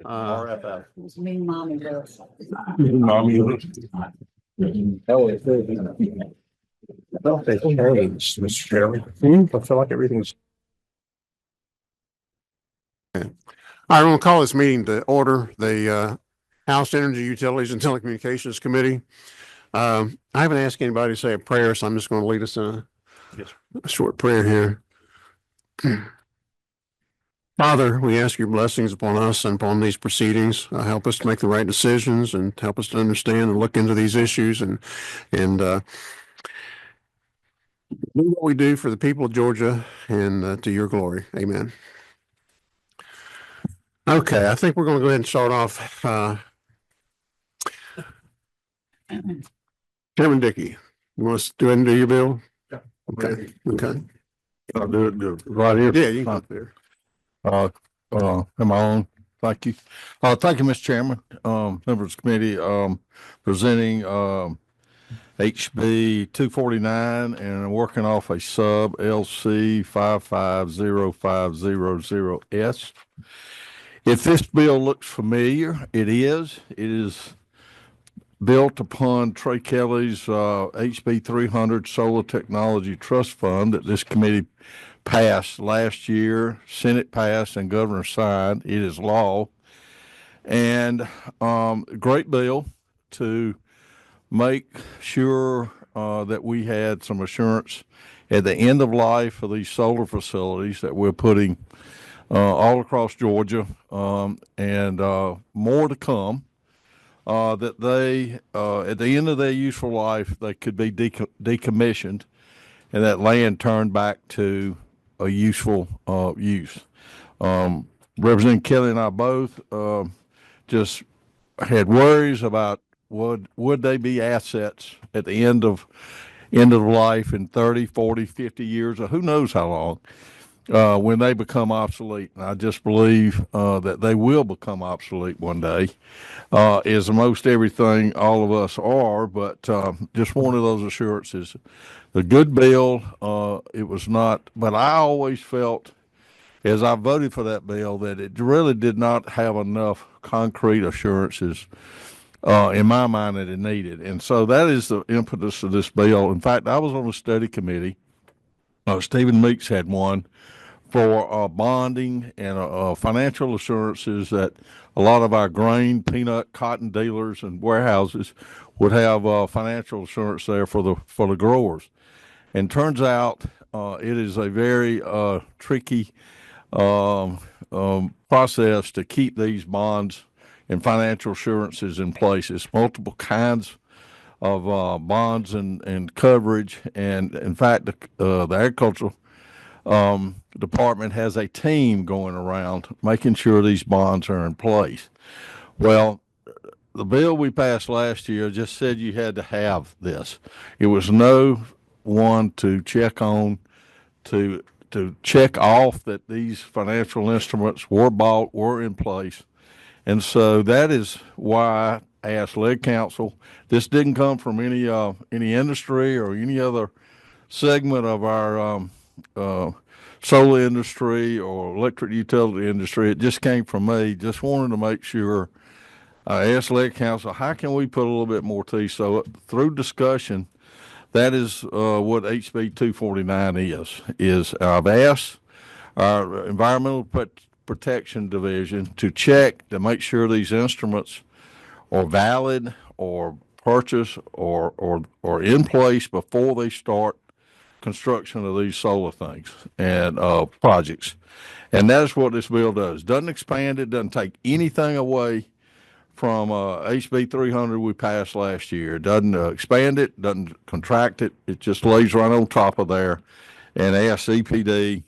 RFF. It's me, mommy, girls. Mommy. I don't think they changed, Mr. Chairman. I feel like everything's. All right, I'm going to call this meeting to order. The House Energy, Utilities, and Telecommunications Committee. I haven't asked anybody to say a prayer, so I'm just going to lead us in a short prayer here. Father, we ask your blessings upon us and upon these proceedings. Help us to make the right decisions and help us to understand and look into these issues and do what we do for the people of Georgia and to your glory. Amen. Okay, I think we're going to go ahead and start off. Chairman Dickey, you want us to go ahead and do your bill? Yeah. Okay. Okay. I'll do it right here. Yeah, you can go there. Am I on? Thank you. Thank you, Mr. Chairman. Members of the committee, presenting HB 249 and working off a sub LC 550500S. If this bill looks familiar, it is. It is built upon Trey Kelly's HB 300 Solar Technology Trust Fund that this committee passed last year. Senate passed and governor signed. It is law. And great bill to make sure that we had some assurance at the end of life of these solar facilities that we're putting all across Georgia and more to come. That they, at the end of their useful life, they could be decommissioned and that land turned back to a useful use. Representative Kelly and I both just had worries about would they be assets at the end of life in 30, 40, 50 years, or who knows how long, when they become obsolete. And I just believe that they will become obsolete one day, as most everything all of us are, but just one of those assurances. The good bill, it was not, but I always felt, as I voted for that bill, that it really did not have enough concrete assurances in my mind that it needed. And so that is the impetus of this bill. In fact, I was on a study committee. Stephen Meeks had one for bonding and financial assurances that a lot of our grain, peanut, cotton dealers and warehouses would have financial assurance there for the growers. And turns out it is a very tricky process to keep these bonds and financial assurances in place. It's multiple kinds of bonds and coverage. And in fact, the agricultural department has a team going around making sure these bonds are in place. Well, the bill we passed last year just said you had to have this. It was no one to check on, to check off that these financial instruments were bought, were in place. And so that is why I asked Leg Council. This didn't come from any industry or any other segment of our solar industry or electric utility industry. It just came from me. Just wanted to make sure. I asked Leg Council, how can we put a little bit more teeth? So through discussion, that is what HB 249 is. I've asked our Environmental Protection Division to check to make sure these instruments are valid or purchased or in place before they start construction of these solar things and projects. And that's what this bill does. Doesn't expand it, doesn't take anything away from HB 300 we passed last year. It doesn't expand it, doesn't contract it. It just lays right on top of there and asks EPD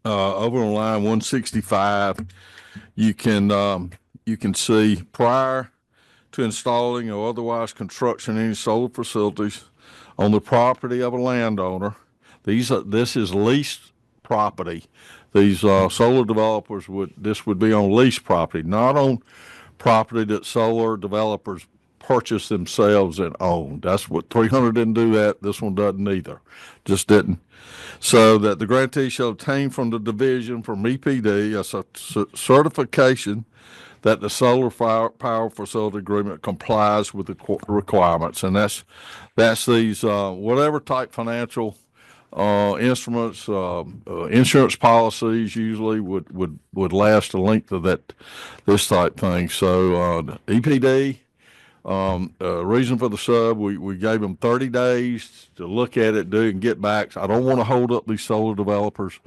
over on line 165, you can see prior to installing or otherwise construction any solar facilities on the property of a landowner. This is leased property. These solar developers would be on leased property, not on property that solar developers purchase themselves and own. That's what 300 didn't do that. This one doesn't either. Just didn't. So that the grantee shall obtain from the division from EPD a certification that the solar power facility agreement complies with the requirements. And that's these, whatever type financial instruments, insurance policies usually would last the length of this type thing. So, EPD, reason for the sub, we gave them 30 days to look at it, do it, and get back. I don't want to hold up these solar developers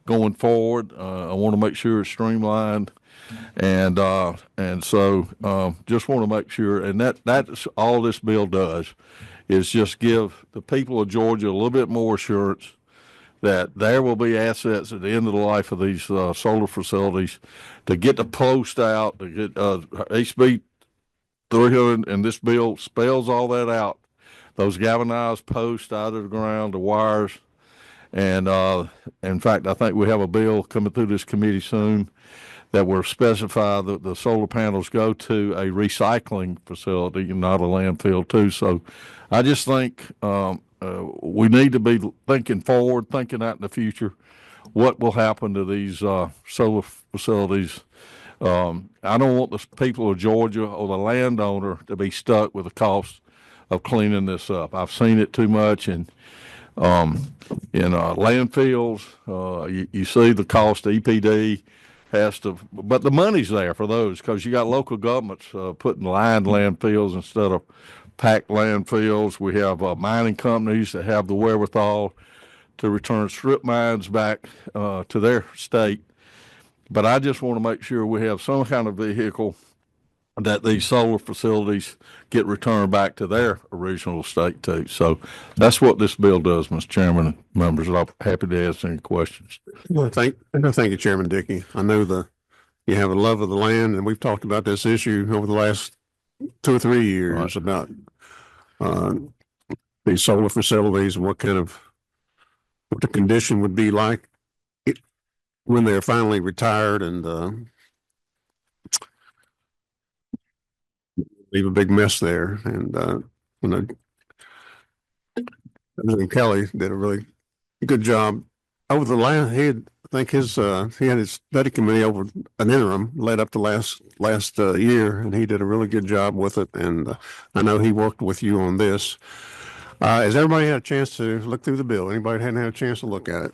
going forward. I want to make sure it's streamlined. And so, just want to make sure, and that's all this bill does, is just give the people of Georgia a little bit more assurance that there will be assets at the end of the life of these solar facilities to get the post out, to get HB 300, and this bill spells all that out. Those galvanized posts out of the ground, the wires, and in fact, I think we have a bill coming through this committee soon that will specify that the solar panels go to a recycling facility and not a landfill too. So I just think we need to be thinking forward, thinking out in the future, what will happen to these solar facilities. I don't want the people of Georgia or the landowner to be stuck with the cost of cleaning this up. I've seen it too much, and in landfills, you see the cost. EPD has to, but the money's there for those because you got local governments putting lined landfills instead of packed landfills. We have mining companies that have the wherewithal to return strip mines back to their state. But I just want to make sure we have some kind of vehicle that these solar facilities get returned back to their original state too. So that's what this bill does, Mr. Chairman and members. I'm happy to answer any questions. Well, thank you, Chairman Dickey. I know you have a love of the land, and we've talked about this issue over the last 2 or 3 years Right. about these solar facilities and what the condition would be like when they're finally retired, and leave a big mess there. And President Kelly did a really good job over the last. I think he had his study committee over an interim led up to last year, and he did a really good job with it. And I know he worked with you on this. Has everybody had a chance to look through the bill? Anybody hadn't had a chance to look at it?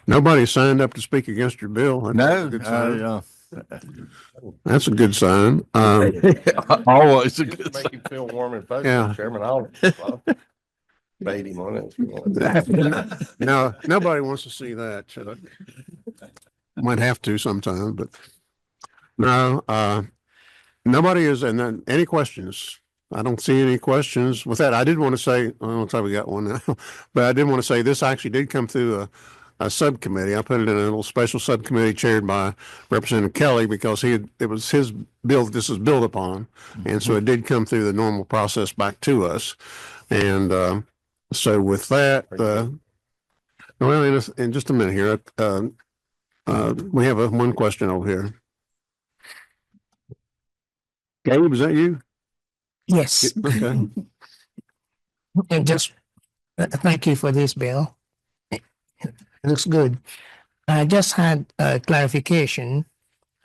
Nobody signed up to speak against your bill. That's a good sign. That's a good sign. Always a good Make you feel warm and fuzzy, Yeah. Chairman. I'll bait him on it if you want. No, nobody wants to see that. Might have to sometime, but no, nobody is. And then any questions? I don't see any questions. With that, I did want to say, I don't know if we got one now, but I did want to say this actually did come through a subcommittee. I put it in a little special subcommittee chaired by Representative Kelly because it was his bill this is built upon. And so it did come through the normal process back to us. And so with that, well, in just a minute here, we have one question over here. Gabe, is that you? Yes, Okay. and just thank you for this bill. It looks good. I just had a clarification.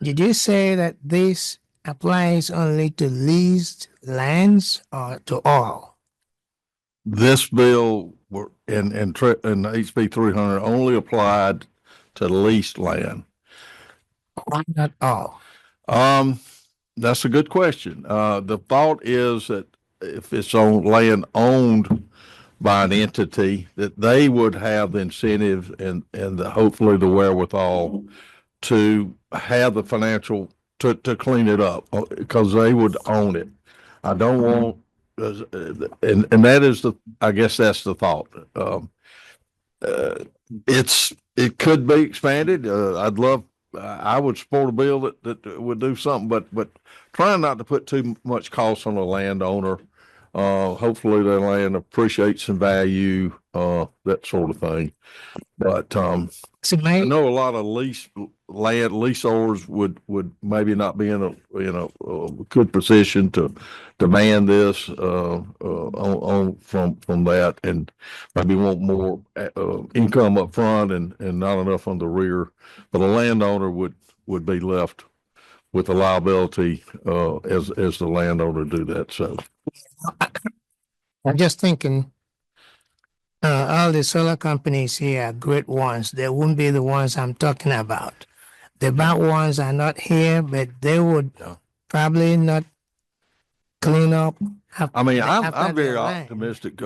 Did you say that this applies only to leased lands or to all? This bill in HB 300 only applied to leased land. Why not all? That's a good question. The thought is that if it's on land owned by an entity, that they would have the incentive and hopefully the wherewithal to have the financial to clean it up because they would own it. I don't want, and that is I guess that's the thought. It could be expanded. I would support a bill that would do something, but trying not to put too much cost on the landowner. Hopefully the land appreciates some value, that sort of thing. But So I know a lot of land leaseholders would maybe not be in a good position to demand this on from that, and maybe want more income up front and not enough on the rear. But a landowner would be left with the liability as the landowner do that. So I'm just thinking, all the solar companies here are great ones. They wouldn't be the ones I'm talking about. The bad ones are not here, but they would probably not clean up. I mean, after I'm very their land. optimistic,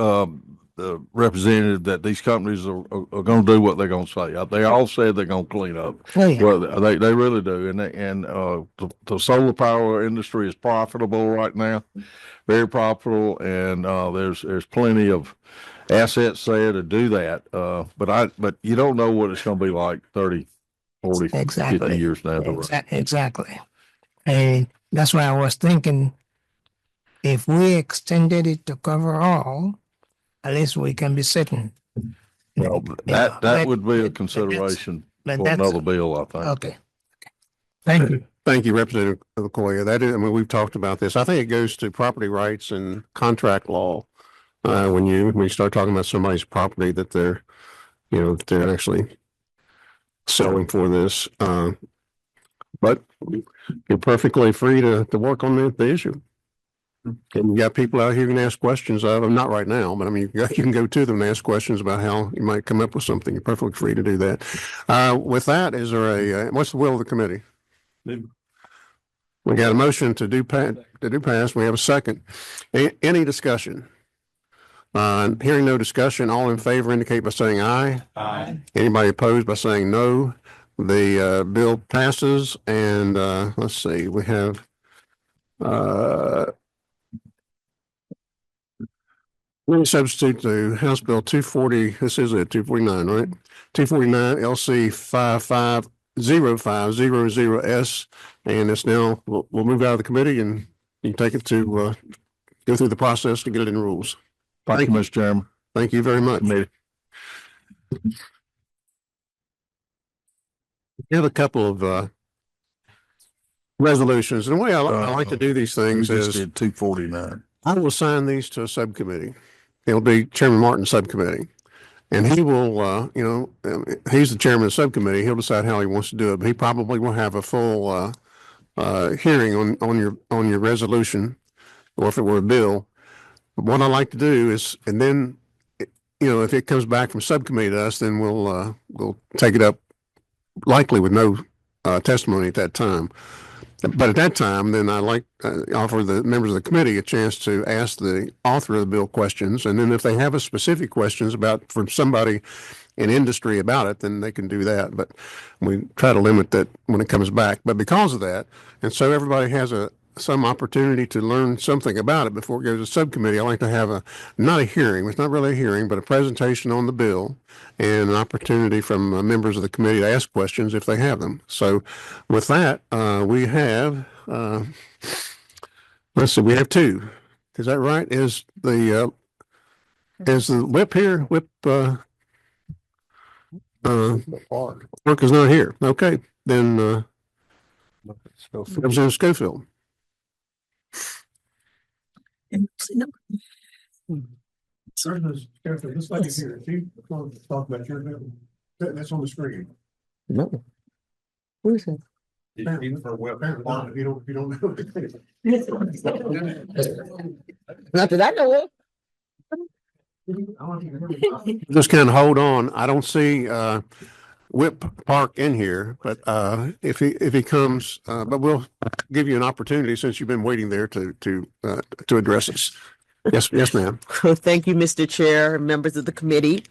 representative, that these companies are going to do what they're going to say. They all said they're going to clean up. Oh, yeah. Well, they really do, and the solar power industry is profitable right now, very profitable, and there's plenty of assets there to do that. But you don't know what it's going to be like 30, 40, 50 years down the road. Exactly. And that's why I was thinking, if we extended it to cover all, at least we can be certain. Well, that would be a consideration but for that's- another bill, I think. Okay. Thank you. Thank you, Representative Okoye. That is, I mean, we've talked about this. I think it goes to property rights and contract law. When you start talking about somebody's property that they're actually selling for this. But you're perfectly free to work on the issue. And you got people out here who can ask questions of them, not right now, but I mean, you can go to them and ask questions about how you might come up with something. You're perfectly free to do that. With that, is there what's the will of the committee? We got a motion to do pass. We have a second. Any discussion? Hearing no discussion, all in favor indicate by saying aye. Aye. Anybody opposed by saying no? The bill passes, and let's see, we have let me substitute the House Bill 240. This is it, 249, right? 249 LC 550500S, and it's now we'll move out of the committee, and you can take it to go through the process to get it in rules. Thank you, Mr. Chairman. Thank you very much. Committee. We have a couple of resolutions, and the way I like to do these We things just is did 249. I will assign these to a subcommittee. It'll be Chairman Martin's subcommittee. And he will, he's the chairman of the subcommittee. He'll decide how he wants to do it. But he probably will have a full hearing on your resolution, or if it were a bill. But what I like to do is, and then, if it comes back from subcommittee to us, then we'll take it up likely with no testimony at that time. But at that time, then I like offer the members of the committee a chance to ask the author of the bill questions. And then if they have a specific questions from somebody in industry about it, then they can do that. But we try to limit that when it comes back. But because of that, and so everybody has some opportunity to learn something about it before it goes to subcommittee, I like to have not a hearing, it's not really a hearing, but a presentation on the bill and an opportunity from members of the committee to ask questions if they have them. So with that, we have, let's see, we have two. Is that right? Is the whip here? Whip, Mark is not here. Okay, then Representative Schofield. Sir, this lady here, she talk about your bill. That's on the screen. No. Who is it? Even for web, if you don't know. Not that I know of. Just kind of hold on. I don't see Whip Park in here, but if he comes, but we'll give you an opportunity since you've been waiting there to address us. Yes, ma'am. Thank you, Mr. Chair, members of the committee.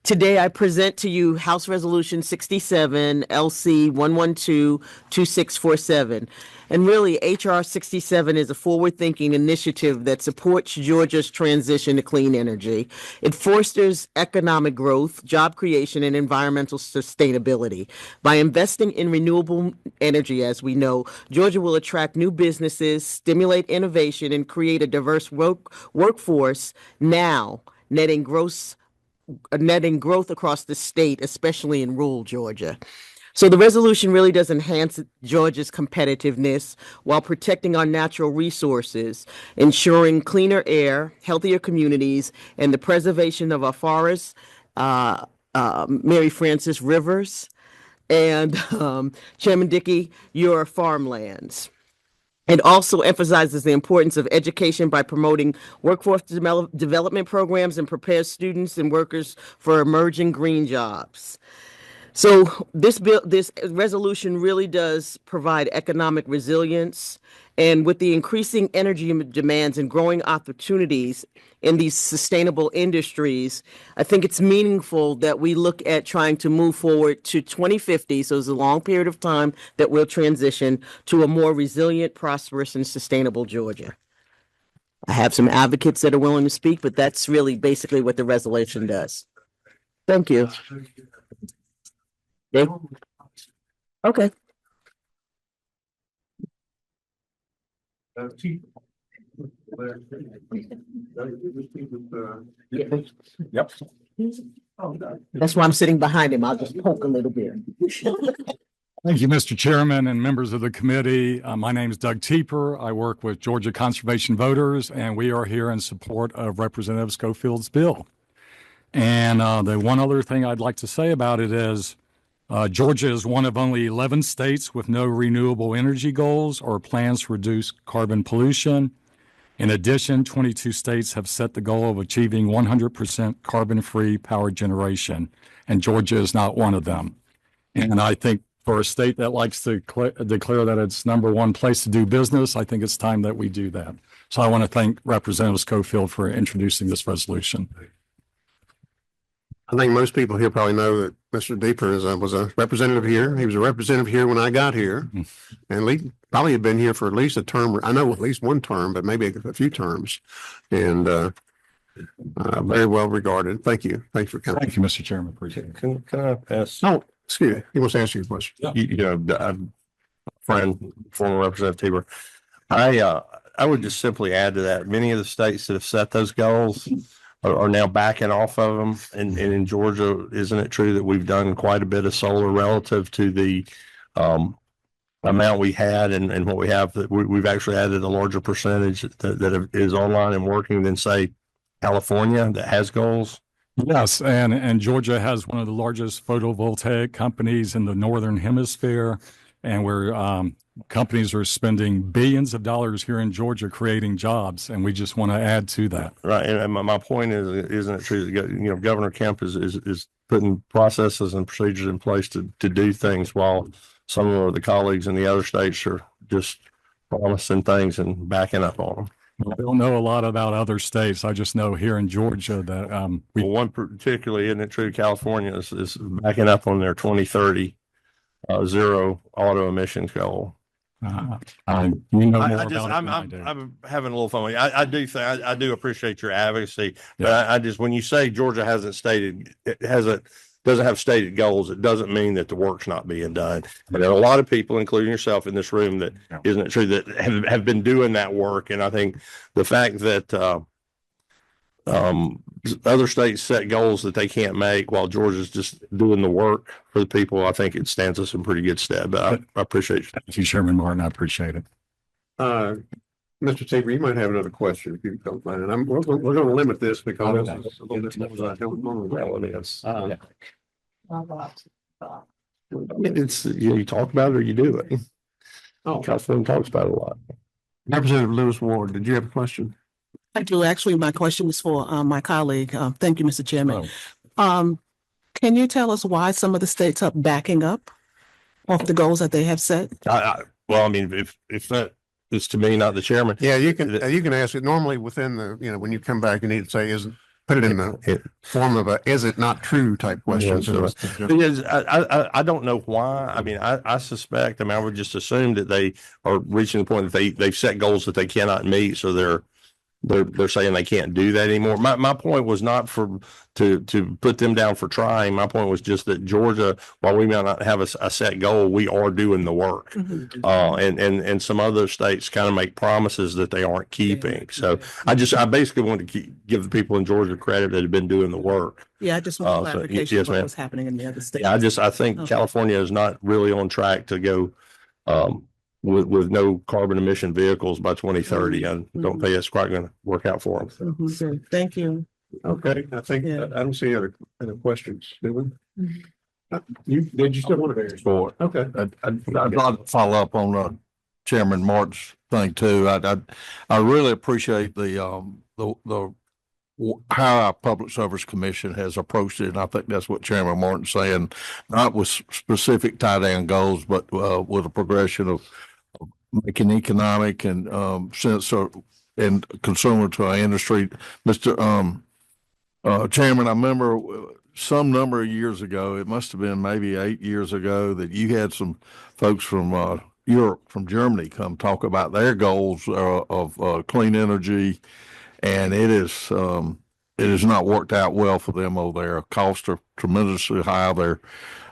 Today, I present to you House Resolution 67 LC 1122647. And really, HR 67 is a forward-thinking initiative that supports Georgia's transition to clean energy. It fosters economic growth, job creation, and environmental sustainability. By investing in renewable energy, as we know, Georgia will attract new businesses, stimulate innovation, and create a diverse workforce now, netting growth across the state, especially in rural Georgia. So the resolution really does enhance Georgia's competitiveness while protecting our natural resources, ensuring cleaner air, healthier communities, and the preservation of our forests, Mary Frances rivers, and Chairman Dickey, your farmlands. It also emphasizes the importance of education by promoting workforce development programs and prepares students and workers for emerging green jobs. So this resolution really does provide economic resilience, and with the increasing energy demands and growing opportunities in these sustainable industries, I think it's meaningful that we look at trying to move forward to 2050. So it's a long period of time that we'll transition to a more resilient, prosperous, and sustainable Georgia. I have some advocates that are willing to speak, but that's really basically what the resolution does. Thank you. Dave? Okay. Yep. That's why I'm sitting behind him. I'll just poke a little bit. Thank you, Mr. Chairman and members of the committee. My name is Doug Teeper. I work with Georgia Conservation Voters, and we are here in support of Representative Schofield's bill. And the one other thing I'd like to say about it is Georgia is one of only 11 states with no renewable energy goals or plans to reduce carbon pollution. In addition, 22 states have set the goal of achieving 100% carbon-free power generation, and Georgia is not one of them. And I think for a state that likes to declare that it's number one place to do business, I think it's time that we do that. So I want to thank Representative Schofield for introducing this resolution. I think most people here probably know that Mr. Deeper was a representative here. He was a representative here when I got here, and Lee probably had been here for at least a term. I know at least one term, but maybe a few terms, and very well regarded. Thank you. Thanks for coming. Thank you, Mr. Chairman. Appreciate it. Can I ask? Oh, excuse me. He wants to ask you a question. I'm a friend, former Representative Tabor. I would just simply add to that. Many of the states that have set those goals are now backing off of them. And in Georgia, isn't it true that we've done quite a bit of solar relative to the amount we had and what we have? That we've actually added a larger percentage that is online and working than, say, California that has goals. Yes, and Georgia has one of the largest photovoltaic companies in the Northern Hemisphere, and where companies are spending billions of dollars here in Georgia creating jobs, and we just want to add to that. Right. And my point is, isn't it true that, Governor Kemp is putting processes and procedures in place to do things while some of the colleagues in the other states are just promising things and backing up on them. I don't know a lot about other states. I just know here in Georgia that Well, one particularly, isn't it true, California is backing up on their 2030 zero auto emissions goal. you know more about it than I do. I'm having a little fun with you. I do think I do appreciate your advocacy, but I just, when you say Georgia doesn't have stated goals, it doesn't mean that the work's not being done. And there are a lot of people, including yourself in this room, that isn't it true, that have been doing that work. And I think the fact that other states set goals that they can't make while Georgia's just doing the work for the people, I think it stands us in pretty good stead. But I appreciate you. Thank you, Chairman Martin. I appreciate it. Mr. Tabor, you might have another question if you don't mind. And we're going to limit this because I don't know. It's you talk about it or you do it. Oh, Councilman talks about it a lot. Representative Lewis Ward, did you have a question? I do. Actually, my question was for my colleague. Thank you, Mr. Chairman. Can you tell us why some of the states are backing up off the goals that they have set? Well, I mean, if that is to me, not the chairman. Yeah, you can ask it normally within the, when you come back, you need to say, put it in the form of a, is it not true type question. Because I don't know why. I mean, I suspect, I would just assume that they are reaching the point that they've set goals that they cannot meet. So they're they're saying they can't do that anymore. My point was not to put them down for trying. My point was just that Georgia, while we may not have a set goal, we are doing the work. And some other states kind of make promises that they aren't keeping. So I basically wanted to give the people in Georgia credit that have been doing the work. Yeah, I just want So, clarification yes, of what ma'am. was happening in the other states. Yeah, I think Okay. California is not really on track to go with no carbon emission vehicles by 2030. I don't think it's quite going to work out for them. Good. Thank you. Okay, I think, Yeah. I don't see other questions, do we? Did you still want to variance? For Okay. I'd like to follow up on Chairman Martin's thing too. I really appreciate how our Public Service Commission has approached it, and I think that's what Chairman Martin's saying, not with specific tie-down goals, but with a progression of making economic and sense and consumer to our industry. Mr. Chairman, I remember some number of years ago, it must have been maybe 8 years ago, that you had some folks from Europe, from Germany, come talk about their goals of clean energy, and it has not worked out well for them over there. Costs are tremendously high. Their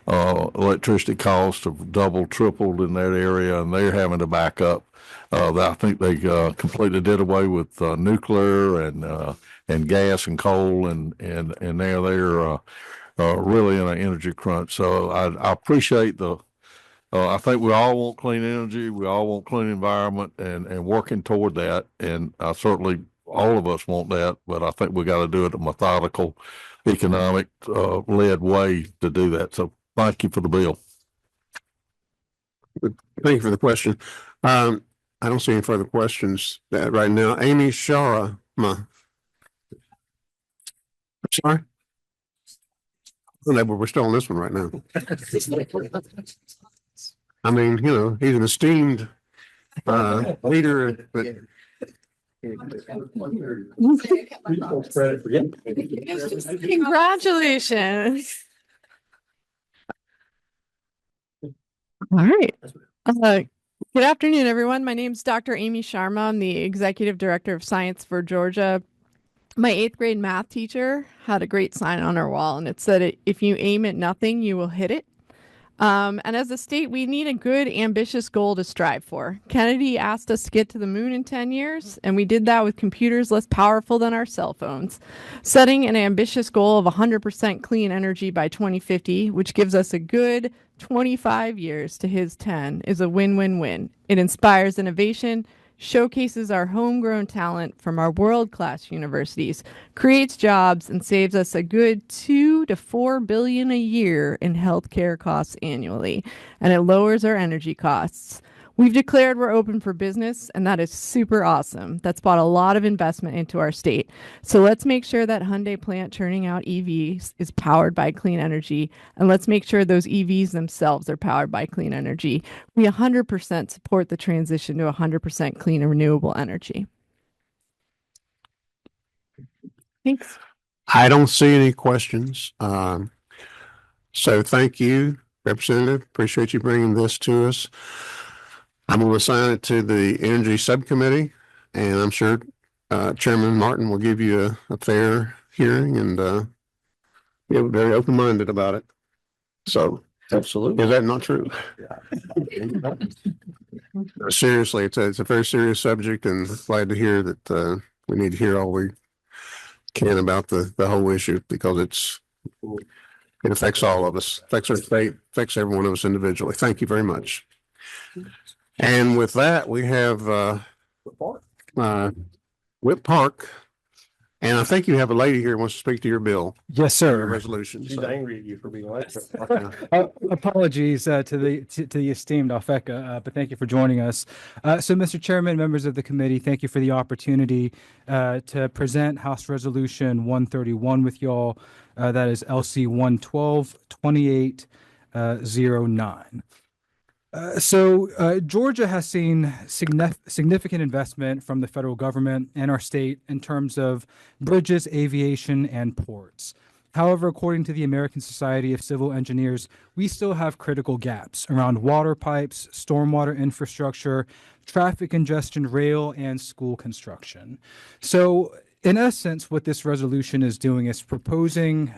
electricity costs have doubled, tripled in that area, and they're having to back up. I think they completely did away with nuclear and gas and coal, and now they're really in an energy crunch. So I appreciate I think we all want clean energy. We all want clean environment, and working toward that. And I certainly, all of us want that, but I think we got to do it a methodical, economic led way to do that. So thank you for the bill. Thank you for the question. I don't see any further questions right now. Amy Shara. Sorry? We're still on this one right now. I mean, he's an esteemed leader, but Congratulations. All right. Good afternoon, everyone. My name is Dr. Amy Sharma. I'm the Executive Director of Science for Georgia. My 8th grade math teacher had a great sign on her wall, and it said, if you aim at nothing, you will hit it. And as a state, we need a good, ambitious goal to strive for. Kennedy asked us to get to the moon in 10 years, and we did that with computers less powerful than our cell phones. Setting an ambitious goal of 100% clean energy by 2050, which gives us a good 25 years to his 10, is a win-win-win. It inspires innovation, showcases our homegrown talent from our world-class universities, creates jobs, and saves us a good $2 to $4 billion a year in healthcare costs annually, and it lowers our energy costs. We've declared we're open for business, and that is super awesome. That's brought a lot of investment into our state. So let's make sure that Hyundai plant churning out EVs is powered by clean energy, and let's make sure those EVs themselves are powered by clean energy. We 100% support the transition to 100% clean and renewable energy. Thanks. I don't see any questions. So thank you, Representative. Appreciate you bringing this to us. I'm going to assign it to the Energy Subcommittee, and I'm sure Chairman Martin will give you a fair hearing and be very open-minded about it. So, Absolutely. is that not true? Seriously, it's a very serious subject, and glad to hear that we need to hear all we can about the whole issue, because it affects all of us, affects our state, affects every one of us individually. Thank you very much. And with that, we have Whip Park, and I think you have a lady here who wants to speak to your bill. Yes, Your sir. resolution. She's angry at you for being late. Apologies to the esteemed Alfecca, but thank you for joining us. So, Mr. Chairman, members of the committee, thank you for the opportunity to present House Resolution 131 with y'all. That is LC 112-2809. Georgia has seen significant investment from the federal government and our state in terms of bridges, aviation, and ports. However, according to the American Society of Civil Engineers, we still have critical gaps around water pipes, stormwater infrastructure, traffic congestion, rail, and school construction. So in essence, what this resolution is doing is proposing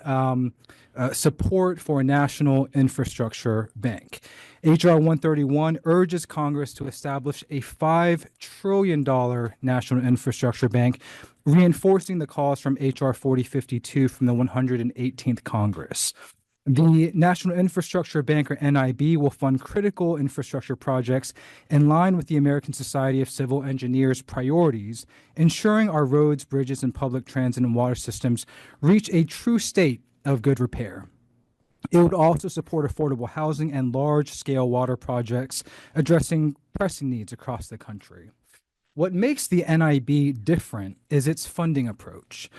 support for a national infrastructure bank. H.R. 131 urges Congress to establish a $5 trillion national infrastructure bank, reinforcing the calls from H.R. 4052 from the 118th Congress. The National Infrastructure Bank, or NIB, will fund critical infrastructure projects in line with the American Society of Civil Engineers' priorities, ensuring our roads, bridges, and public transit and water systems reach a true state of good repair. It would also support affordable housing and large-scale water projects addressing pressing needs across the country. What makes the NIB different is its funding approach.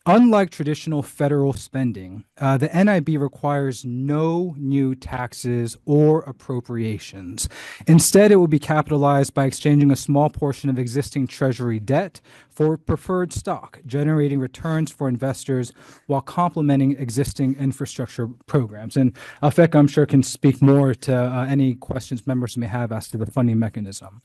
Unlike traditional federal spending, the NIB requires no new taxes or appropriations. Instead, it will be capitalized by exchanging a small portion of existing Treasury debt for preferred stock, generating returns for investors while complementing existing infrastructure programs. And Alfec, I'm sure, can speak more to any questions members may have as to the funding mechanism.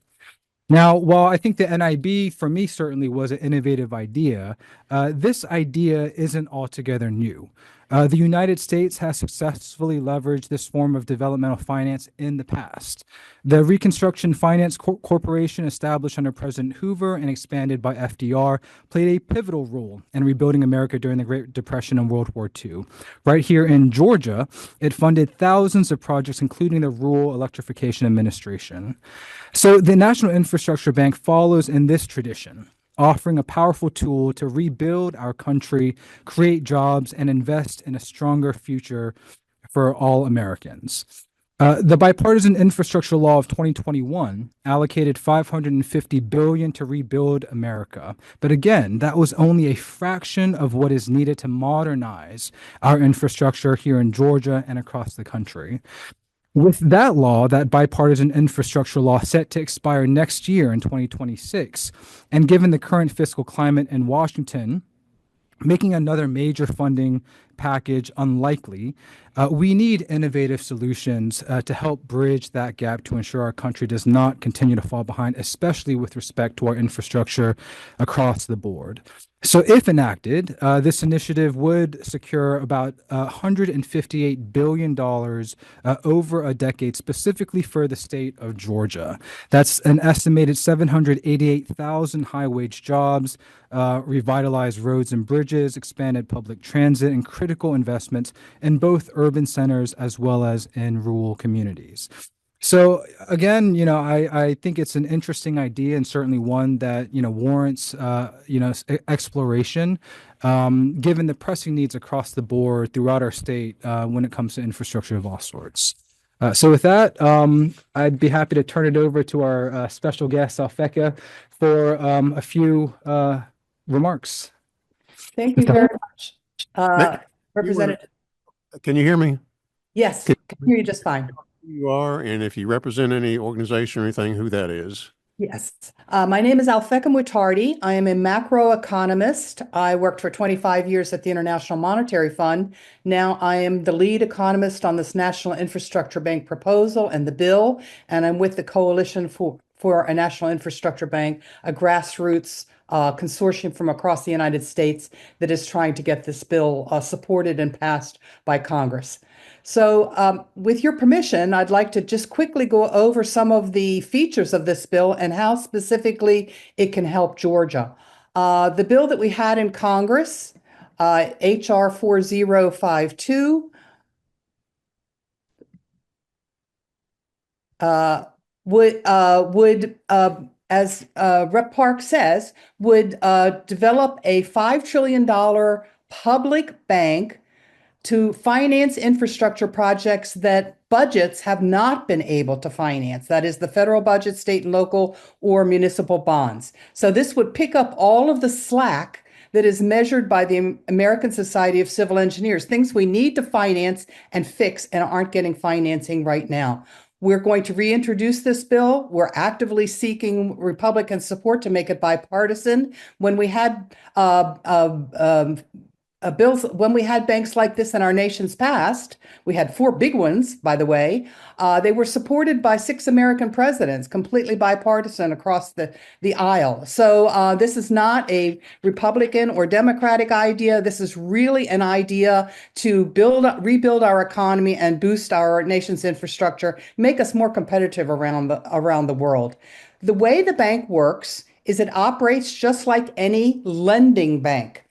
Now, while I think the NIB, for me, certainly was an innovative idea, this idea isn't altogether new. The United States has successfully leveraged this form of developmental finance in the past. The Reconstruction Finance Corporation, established under President Hoover and expanded by FDR, played a pivotal role in rebuilding America during the Great Depression and World War II. Right here in Georgia, it funded thousands of projects, including the Rural Electrification Administration. So the National Infrastructure Bank follows in this tradition, offering a powerful tool to rebuild our country, create jobs, and invest in a stronger future for all Americans. The Bipartisan Infrastructure Law of 2021 allocated $550 billion to rebuild America. But again, that was only a fraction of what is needed to modernize our infrastructure here in Georgia and across the country. With that law, that bipartisan infrastructure law set to expire next year in 2026, and given the current fiscal climate in Washington, making another major funding package unlikely, we need innovative solutions to help bridge that gap to ensure our country does not continue to fall behind, especially with respect to our infrastructure across the board. So if enacted, this initiative would secure about $158 billion over a decade, specifically for the state of Georgia. That's an estimated 788,000 high-wage jobs, revitalized roads and bridges, expanded public transit, and critical investments in both urban centers as well as in rural communities. So again, I think it's an interesting idea and certainly one that, warrants, exploration, given the pressing needs across the board throughout our state when it comes to infrastructure of all sorts. So with that, I'd be happy to turn it over to our special guest, Alfecca, for a few remarks. Thank you very much. Representative. Can you hear me? Yes, can hear you just fine. You are, and if you represent any organization or anything, who that is. Yes. My name is Alfecca Mutardi. I am a macroeconomist. I worked for 25 years at the International Monetary Fund. Now I am the lead economist on this National Infrastructure Bank proposal and the bill, and I'm with the Coalition for a National Infrastructure Bank, a grassroots consortium from across the United States that is trying to get this bill supported and passed by Congress. So with your permission, I'd like to just quickly go over some of the features of this bill and how specifically it can help Georgia. The bill that we had in Congress, HR 4052, would as Rep. Park says, would develop a $5 trillion public bank to finance infrastructure projects that budgets have not been able to finance. That is the federal budget, state and local, or municipal bonds. So this would pick up all of the slack that is measured by the American Society of Civil Engineers, things we need to finance and fix and aren't getting financing right now. We're going to reintroduce this bill. We're actively seeking Republican support to make it bipartisan. When we had bills, when we had banks like this in our nation's past, we had 4 big ones, by the way. They were supported by 6 American presidents, completely bipartisan across the aisle. So this is not a Republican or Democratic idea. This is really an idea to rebuild our economy and boost our nation's infrastructure, make us more competitive around the world. The way the bank works is it operates just like any lending bank.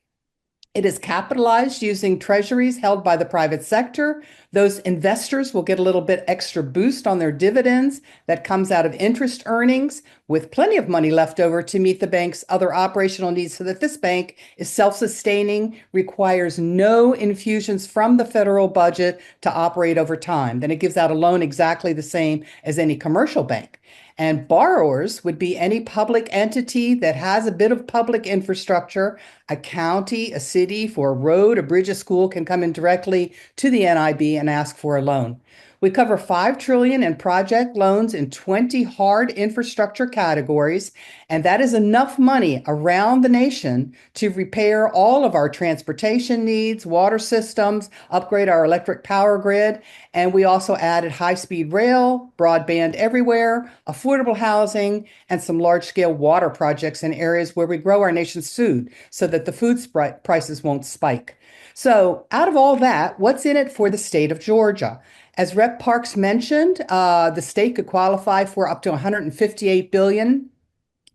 It is capitalized using treasuries held by the private sector. Those investors will get a little bit extra boost on their dividends that comes out of interest earnings, with plenty of money left over to meet the bank's other operational needs, so that this bank is self-sustaining, requires no infusions from the federal budget to operate over time. Then it gives out a loan exactly the same as any commercial bank. And borrowers would be any public entity that has a bit of public infrastructure. A county, a city for a road, a bridge, a school can come in directly to the NIB and ask for a loan. We cover $5 trillion in project loans in 20 hard infrastructure categories, and that is enough money around the nation to repair all of our transportation needs, water systems, upgrade our electric power grid, and we also added high-speed rail, broadband everywhere, affordable housing, and some large-scale water projects in areas where we grow our nation's food so that the food prices won't spike. So out of all that, what's in it for the state of Georgia? As Rep. Parks mentioned, the state could qualify for up to $158 billion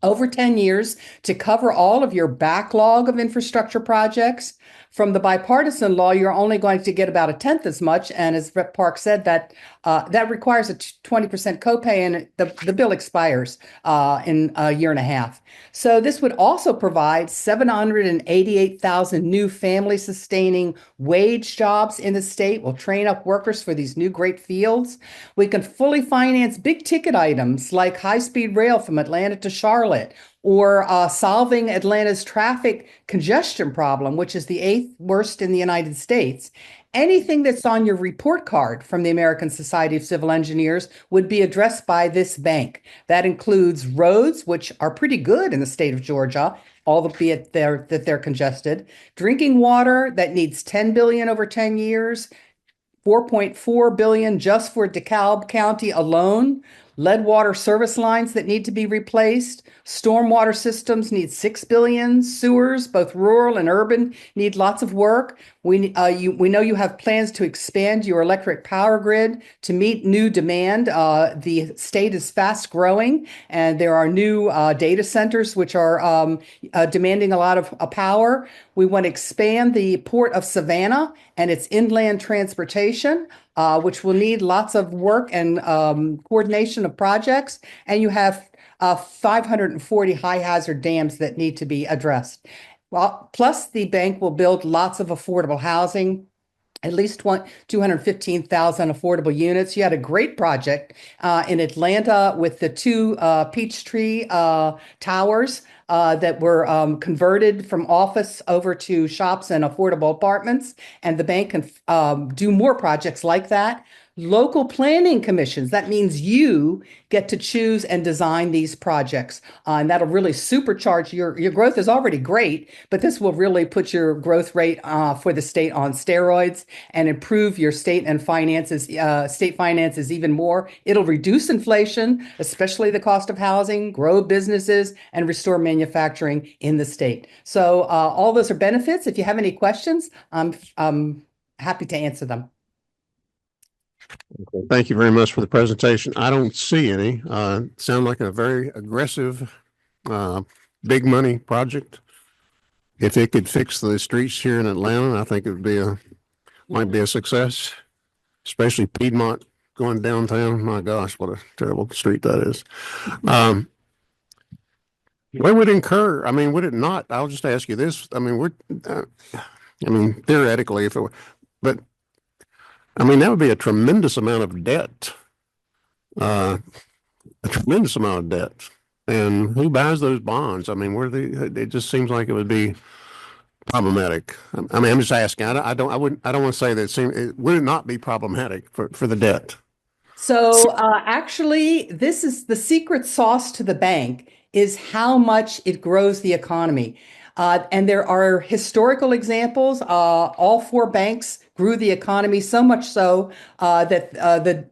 over 10 years to cover all of your backlog of infrastructure projects. From the bipartisan law, you're only going to get about a tenth as much. And as Rep. Park said, that requires a 20% copay, and the bill expires in a year and a half. So this would also provide 788,000 new family-sustaining wage jobs in the state. We'll train up workers for these new great fields. We can fully finance big-ticket items like high-speed rail from Atlanta to Charlotte, or solving Atlanta's traffic congestion problem, which is the 8th worst in the United States. Anything that's on your report card from the American Society of Civil Engineers would be addressed by this bank. That includes roads, which are pretty good in the state of Georgia, albeit they're congested, drinking water that needs $10 billion over 10 years, $4.4 billion just for DeKalb County alone, lead water service lines that need to be replaced, stormwater systems need $6 billion, sewers, both rural and urban, need lots of work. We know you have plans to expand your electric power grid to meet new demand. The state is fast growing, and there are new data centers which are demanding a lot of power. We want to expand the Port of Savannah and its inland transportation, which will need lots of work and coordination of projects. And you have 540 high hazard dams that need to be addressed. Well, plus the bank will build lots of affordable housing, at least 215,000 affordable units. You had a great project in Atlanta with the 2 Peachtree towers that were converted from office over to shops and affordable apartments. And the bank can do more projects like that. Local planning commissions, that means you get to choose and design these projects. And that'll really supercharge your growth is already great, but this will really put your growth rate for the state on steroids and improve your state finances even more. It'll reduce inflation, especially the cost of housing, grow businesses, and restore manufacturing in the state. So all those are benefits. If you have any questions, I'm happy to answer them. Thank you very much for the presentation. I don't see any. Sound like a very aggressive, big money project. If it could fix the streets here in Atlanta, I think it would might be a success, especially Piedmont going downtown. My gosh, what a terrible street that is. Where would it incur? I mean, would it not? I'll just ask you this. I mean, theoretically, if it were, but I mean, that would be a tremendous amount of debt, a tremendous amount of debt. And who buys those bonds? I mean, it just seems like it would be problematic. I mean, I'm just asking. I don't want to say that would it not be problematic for the debt? So actually, this is the secret sauce to the bank is how much it grows the economy. And there are historical examples. All four banks grew the economy so much so that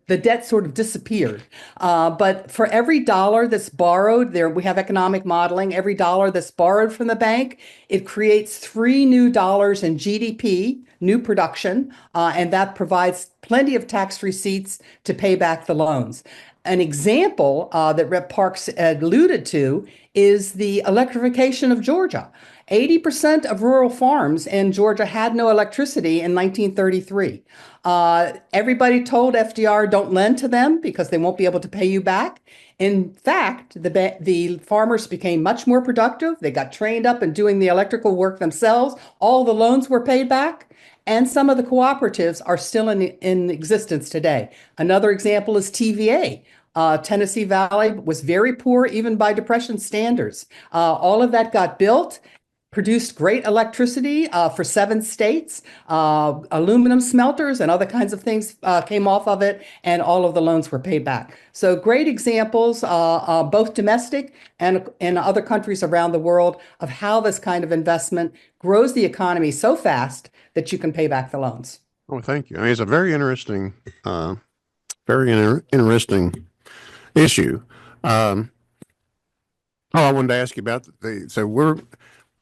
the debt sort of disappeared. But for every dollar that's borrowed, there we have economic modeling. Every dollar that's borrowed from the bank, it creates $3 new in GDP, new production, and that provides plenty of tax receipts to pay back the loans. An example that Rep. Parks alluded to is the electrification of Georgia. 80% of rural farms in Georgia had no electricity in 1933. Everybody told FDR, don't lend to them because they won't be able to pay you back. In fact, the farmers became much more productive. They got trained up in doing the electrical work themselves. All the loans were paid back. And some of the cooperatives are still in existence today. Another example is TVA. Tennessee Valley was very poor, even by Depression standards. All of that got built, produced great electricity for 7 states. Aluminum smelters and other kinds of things came off of it, and all of the loans were paid back. So great examples, both domestic and in other countries around the world, of how this kind of investment grows the economy so fast that you can pay back the loans. Oh, thank you. I mean, it's a very interesting, interesting issue. Oh, I wanted to ask you about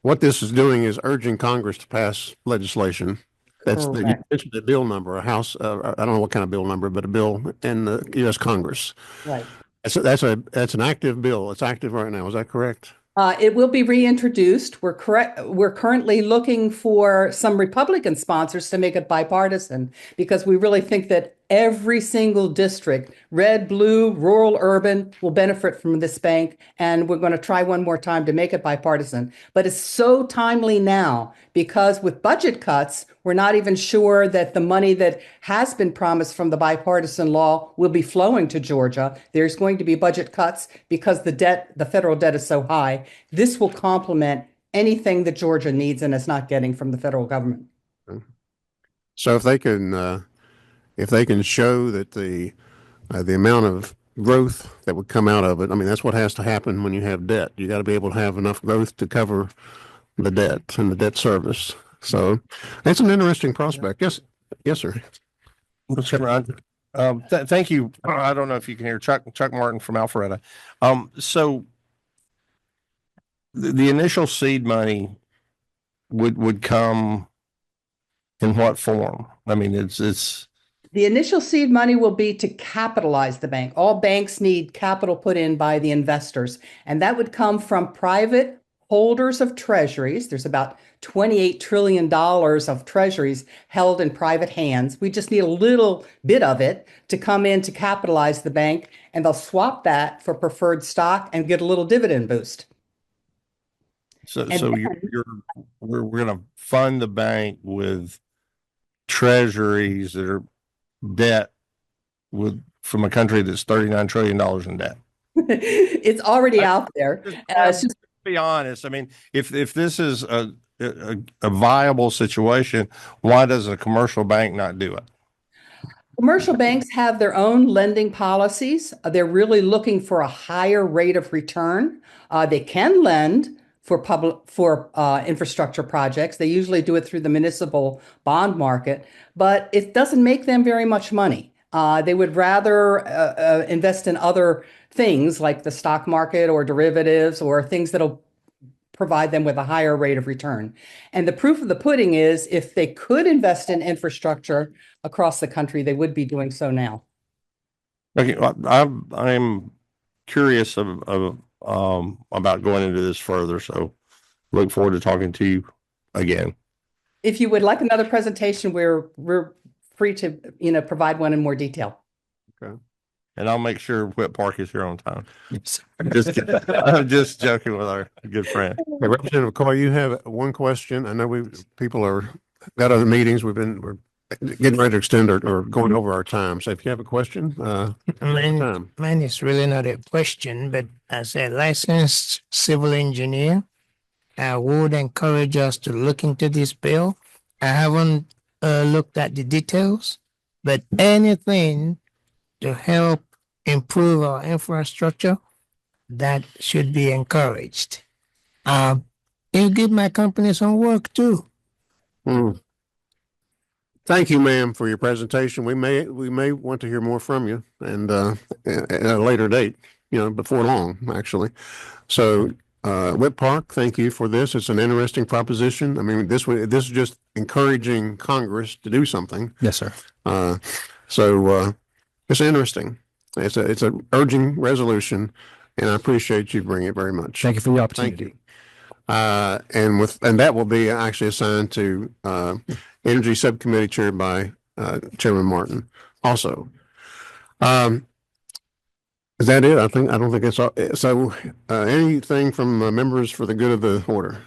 what this is doing is urging Congress to pass legislation. That's the bill number, a House, I don't know what kind of bill number, but a bill in the U.S. Congress. Right. That's an active bill. It's active right now. Is that correct? It will be reintroduced. We're currently looking for some Republican sponsors to make it bipartisan because we really think that every single district, red, blue, rural, urban, will benefit from this bank. And we're going to try one more time to make it bipartisan. But it's so timely now because with budget cuts, we're not even sure that the money that has been promised from the bipartisan law will be flowing to Georgia. There's going to be budget cuts because the federal debt is so high. This will complement anything that Georgia needs and is not getting from the federal government. So if they can show that the amount of growth that would come out of it, I mean, that's what has to happen when you have debt. You got to be able to have enough growth to cover the debt and the debt service. So that's an interesting prospect. Yes, sir. Thank you. I don't know if you can hear Chuck Martin from Alpharetta. So the initial seed money would come in what form? I mean, it's the initial seed money will be to capitalize the bank. All banks need capital put in by the investors, and that would come from private holders of treasuries. There's about $28 trillion of treasuries held in private hands. We just need a little bit of it to come in to capitalize the bank, and they'll swap that for preferred stock and get a little dividend boost. So we're going to fund the bank with treasuries that are debt from a country that's $39 trillion in debt. It's already out there. Just be honest. I mean, if this is a viable situation, why does a commercial bank not do it? Commercial banks have their own lending policies. They're really looking for a higher rate of return. They can lend for infrastructure projects. They usually do it through the municipal bond market, but it doesn't make them very much money. They would rather invest in other things like the stock market or derivatives or things that'll provide them with a higher rate of return. And the proof of the pudding is if they could invest in infrastructure across the country, they would be doing so now. Okay, I'm curious about going into this further, so look forward to talking to you again. If you would like another presentation, we're free to provide one in more detail. Okay. And I'll make sure Whit Park is here on time. I'm just joking with our good friend. Hey, Representative Coy, you have one question. I know people are got other meetings. We're getting ready to extend or going over our time. So if you have a question, mine is really not a question, but as a licensed civil engineer, I would encourage us to look into this bill. I haven't looked at the details, but anything to help improve our infrastructure, that should be encouraged. It'll give my company some work too. Mm. Thank you, ma'am, for your presentation. We may want to hear more from you and at a later date, before long, actually. So Whip Park, thank you for this. It's an interesting proposition. I mean, this is just encouraging Congress to do something. Yes, sir. So it's interesting. It's a urging resolution, and I appreciate you bringing it very much. Thank you for the Thank opportunity. you. And that will be actually assigned to Energy Subcommittee chaired by Chairman Martin. Also, is that it? I don't think it's all. So anything from members for the good of the order?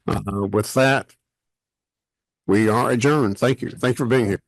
With that, we are adjourned. Thank you. Thank you for being here.